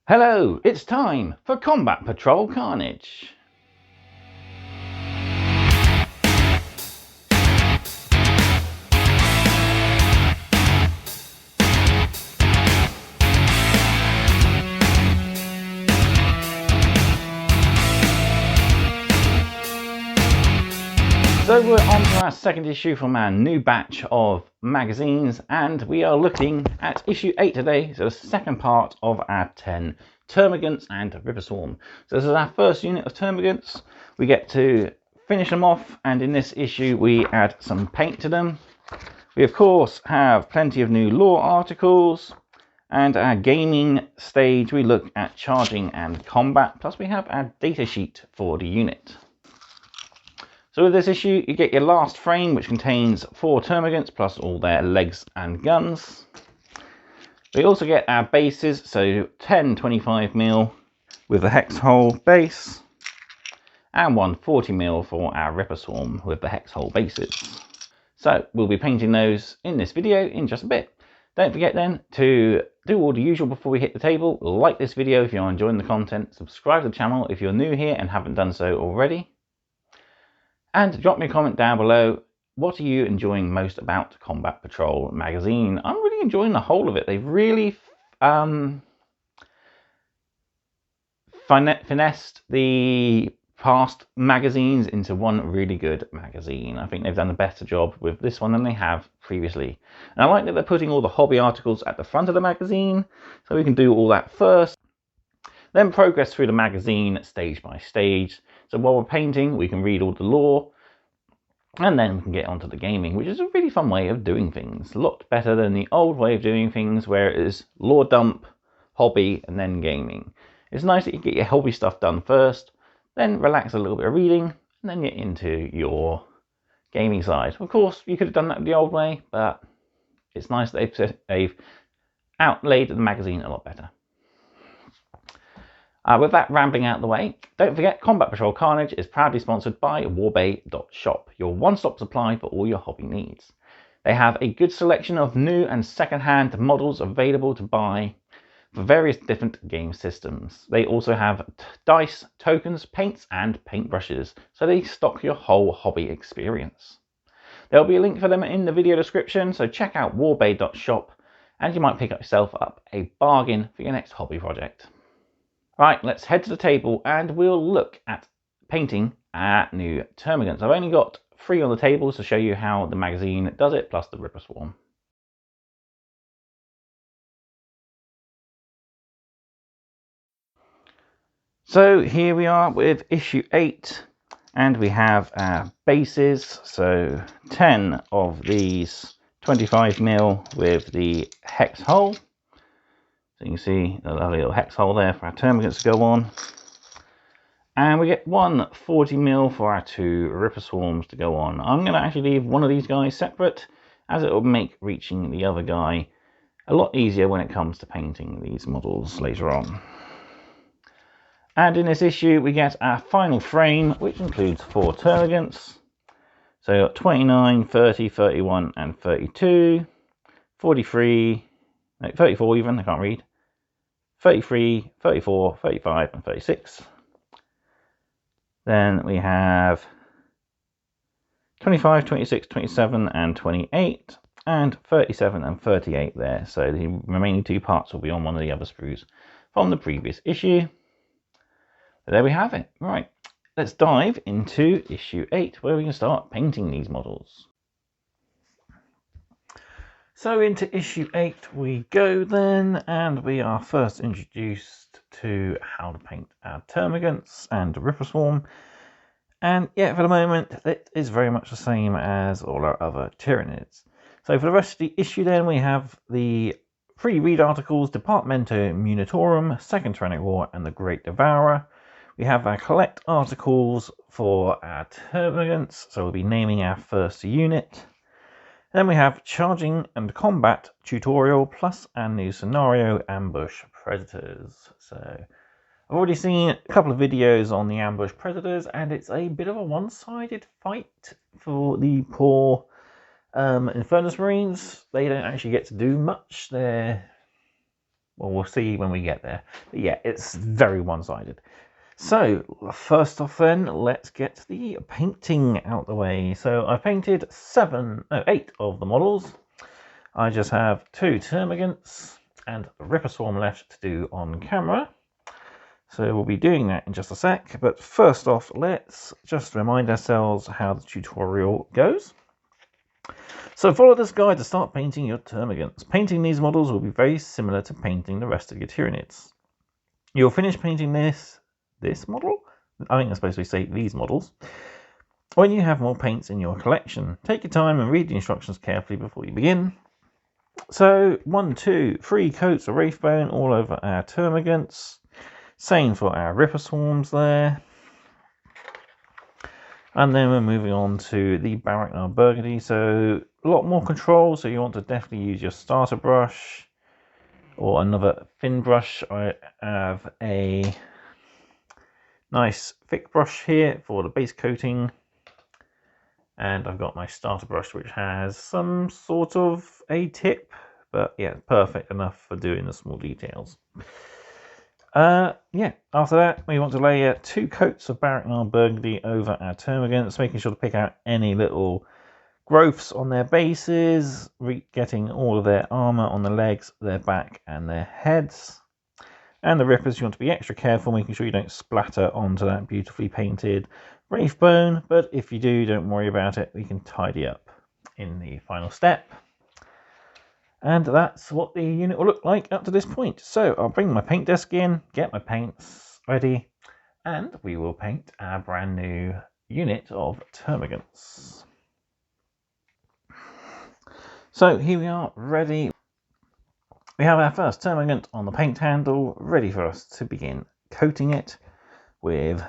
Hello, it's time for Combat Patrol Carnage. So we're on to our second issue from our new batch of magazines, and we are looking at issue 8 today, so the second part of our 10 termagants and Ripper Swarm. So this is our first unit of termagants. We get to finish them off, and in this issue we add some paint to them. We of course have plenty of new lore articles, and our gaming stage we look at charging and combat, plus we have our data sheet for the unit. So with this issue, you get your last frame, which contains 4 termagants plus all their legs and guns. We also get our bases, so 10 25mm with the hex hole base, and one 40mm for our Ripper Swarm with the hex hole bases. So we'll be painting those in this video in just a bit. Don't forget then to do all the usual before we hit the table. Like this video if you're enjoying the content, subscribe to the channel if you're new here and haven't done so already. And drop me a comment down below. What are you enjoying most about Combat Patrol magazine? I'm really enjoying the whole of it. They've really finessed the past magazines into one really good magazine. I think they've done a better job with this one than they have previously. And I like that they're putting all the hobby articles at the front of the magazine, so we can do all that first, then progress through the magazine stage by stage. So while we're painting, we can read all the lore, and then we can get onto the gaming, which is a really fun way of doing things. A lot better than the old way of doing things, where it is lore dump, hobby, and then gaming. It's nice that you get your hobby stuff done first, then relax a little bit of reading, and then get into your gaming side. Of course, you could have done that the old way, but it's nice that they've outlaid the magazine a lot better. With that rambling out of the way, don't forget Combat Patrol Carnage is proudly sponsored by warbay.shop, your one-stop supply for all your hobby needs. They have a good selection of new and second-hand models available to buy for various different game systems. They also have dice, tokens, paints and paintbrushes, so they stock your whole hobby experience. There'll be a link for them in the video description, so check out warbay.shop and you might pick yourself up a bargain for your next hobby project. Right, let's head to the table and we'll look at painting our new termagants. I've only got 3 on the table to show you how the magazine does it, plus the Ripper Swarm. So here we are with issue 8, and we have our bases, so 10 of these 25mm with the hex hole. So you can see a lovely little hex hole there for our termagants to go on. And we get one 40mm for our 2 Ripper Swarms to go on. I'm going to actually leave one of these guys separate, as it will make reaching the other guy a lot easier when it comes to painting these models later on. And in this issue we get our final frame, which includes 4 termagants. So 29, 30, 31 and 32, 43, no, 34 even, I can't read, 33, 34, 35 and 36. Then we have 25, 26, 27 and 28, and 37 and 38 there. So the remaining 2 parts will be on one of the other sprues from the previous issue. So there we have it. Right, let's dive into issue 8, where we can start painting these models. So into issue 8 we go then, and we are first introduced to how to paint our termagants and Ripper Swarm. And yeah, for the moment it is very much the same as all our other Tyrannids. So for the rest of the issue then, we have the free read articles Departmento Munitorum, Second Tyrannic War and the Great Devourer. We have our collect articles for our termagants, so we'll be naming our first unit. Then we have charging and combat tutorial plus our new scenario ambush predators. So I've already seen a couple of videos on the ambush predators, and it's a bit of a one-sided fight for the poor Infernus Marines. They don't actually get to do much. They're Well, we'll see when we get there. But yeah, it's very one-sided. So first off then, let's get the painting out the way. So I painted 8 of the models. I just have 2 termagants and a Ripper Swarm left to do on camera. So we'll be doing that in just a sec, but first off, let's just remind ourselves how the tutorial goes. So follow this guide to start painting your termagants. Painting these models will be very similar to painting the rest of your Tyranids. You'll finish painting this model? I think I'm supposed to say these models. When you have more paints in your collection, take your time and read the instructions carefully before you begin. So 1, 2, 3 coats of Wraithbone all over our termagants. Same for our Ripper Swarms there. And then we're moving on to the Barracknard Burgundy. So a lot more control, so you want to definitely use your starter brush or another thin brush. I have a nice thick brush here for the base coating. And I've got my starter brush, which has some sort of a tip, but yeah, perfect enough for doing the small details. Yeah, after that, we want to layer 2 coats of Barracknard Burgundy over our termagants, making sure to pick out any little growths on their bases, getting all of their armor on the legs, their back, and their heads. And the Rippers, you want to be extra careful, making sure you don't splatter onto that beautifully painted Wraithbone, but if you do, don't worry about it, we can tidy up in the final step. And that's what the unit will look like up to this point. So I'll bring my paint desk in, get my paints ready, and we will paint our brand new unit of termagants. So here we are, ready. We have our first termagant on the paint handle, ready for us to begin coating it with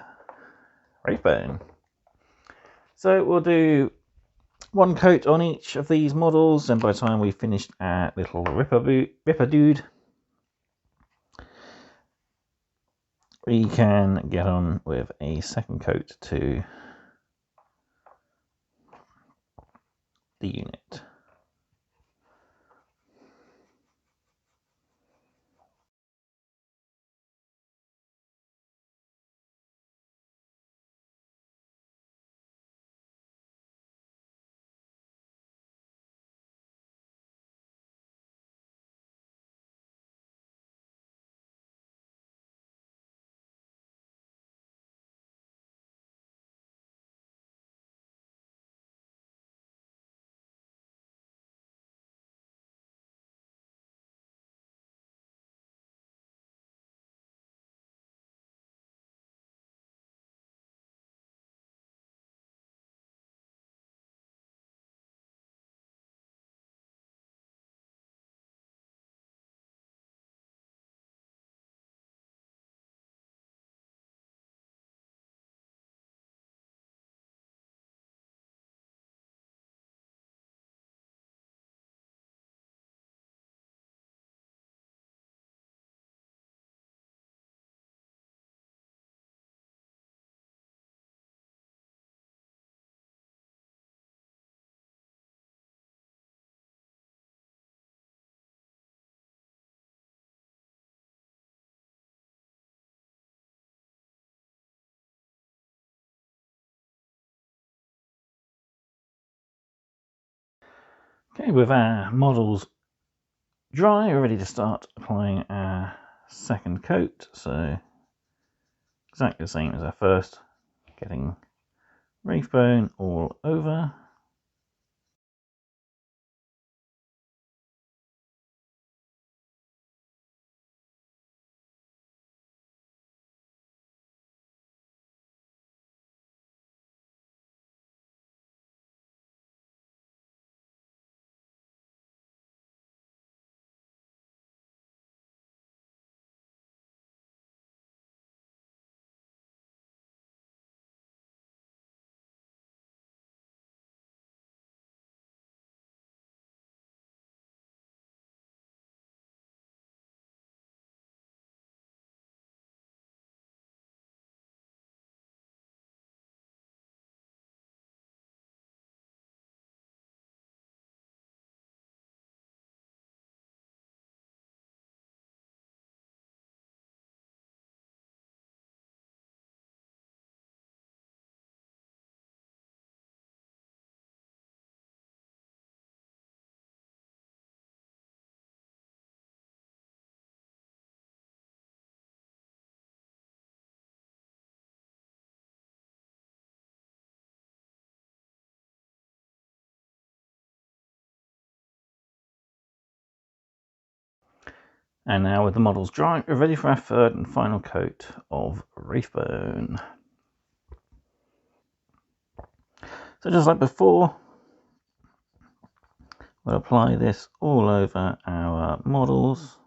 Wraithbone. So we'll do 1 coat on each of these models, and by the time we've finished our little Ripper dude, we can get on with a 2nd coat to the unit. Okay, with our models dry, we're ready to start applying our 2nd coat. So exactly the same as our first, getting Wraithbone all over. And now with the models dry, we're ready for our third and final coat of Wraithbone. So just like before, we'll apply this all over our models,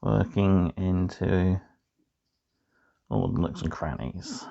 working into all the nooks and crannies.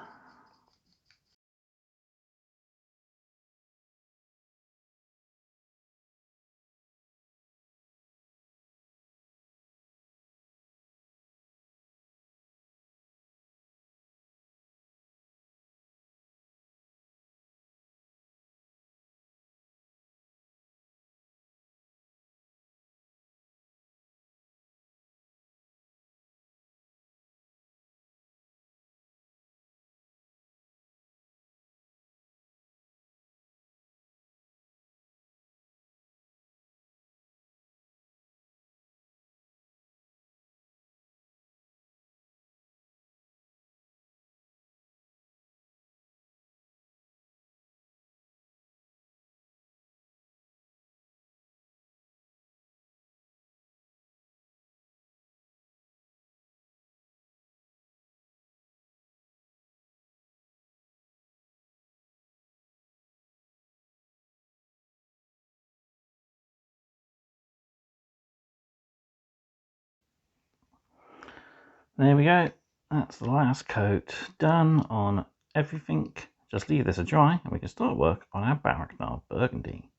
There we go, that's the last coat done on everything. Just leave this to dry and we can start work on our Barracknar Burgundy.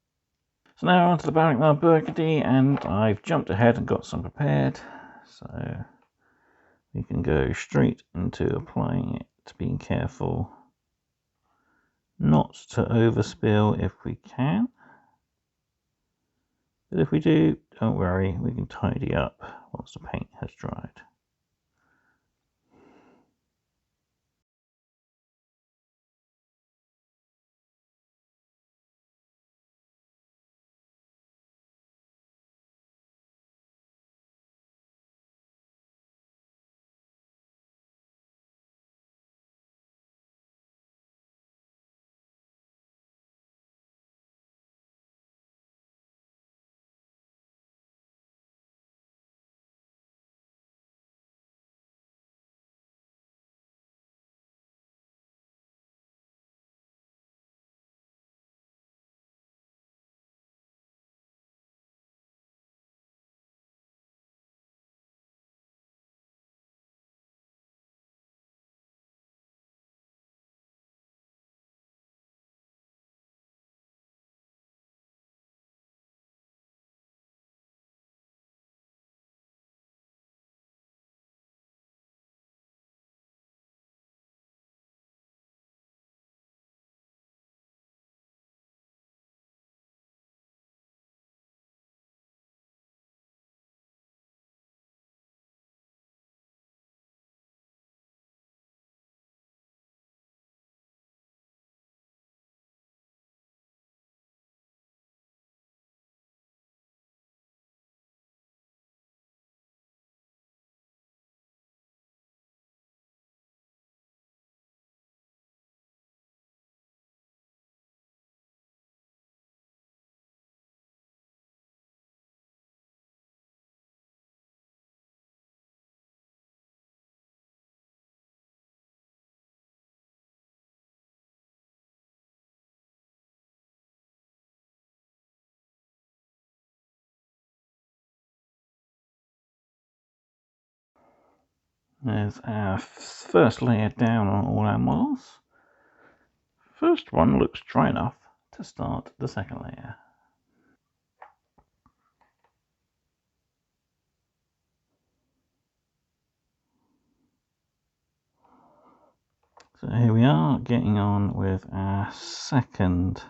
So now onto the Barracknar Burgundy, and I've jumped ahead and got some prepared. So we can go straight into applying it, being careful not to overspill if we can. But if we do, don't worry, we can tidy up once the paint has dried. There's our first layer down on all our models. First one looks dry enough to start the second layer. So here we are, getting on with our second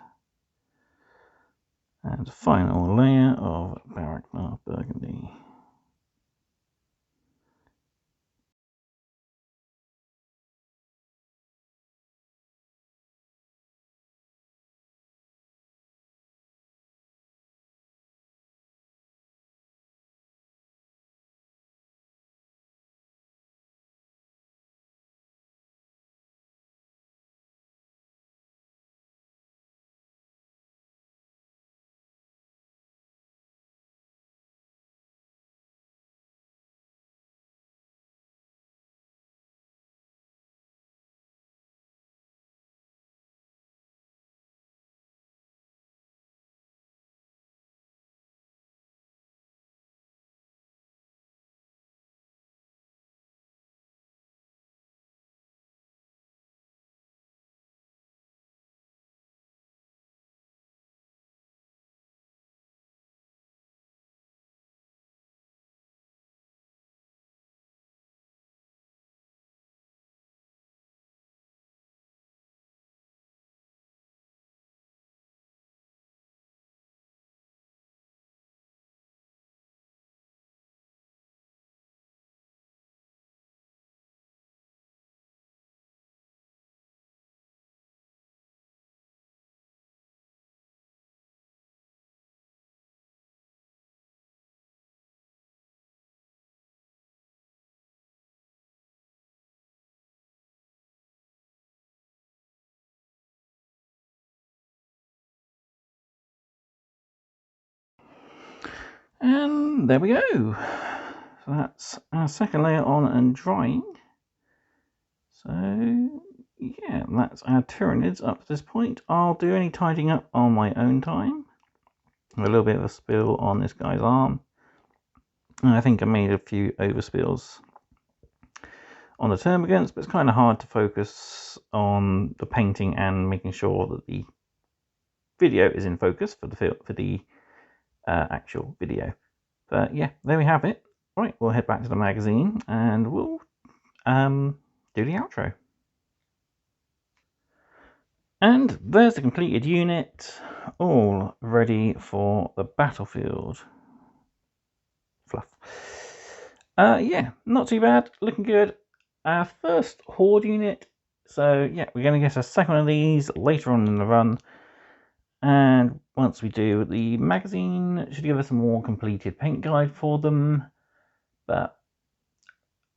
and final layer of Barracknar Burgundy. And there we go. So that's our second layer on and drying. So yeah, that's our Tyranids up to this point. I'll do any tidying up on my own time. A little bit of a spill on this guy's arm. And I think I made a few overspills on the termagants, but it's kind of hard to focus on the painting and making sure that the video is in focus for the actual video. But yeah, there we have it. Right, we'll head back to the magazine and we'll do the outro. And there's the completed unit, all ready for the battlefield. Fluff. Yeah, not too bad, looking good. Our first Horde unit. So yeah, we're going to get a second one of these later on in the run. And once we do, the magazine should give us a more completed paint guide for them. But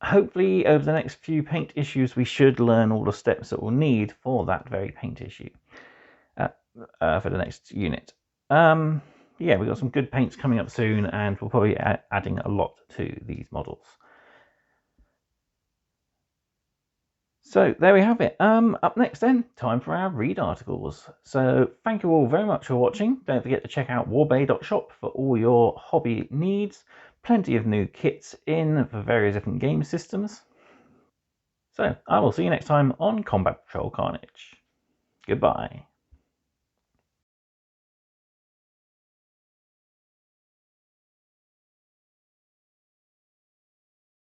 hopefully over the next few paint issues, we should learn all the steps that we'll need for that very paint issue for the next unit. Yeah, we've got some good paints coming up soon, and we'll probably be adding a lot to these models. So there we have it. Up next then, time for our read articles. So thank you all very much for watching. Don't forget to check out warbay.shop for all your hobby needs. Plenty of new kits in for various different game systems. So I will see you next time on Combat Patrol Carnage. Goodbye.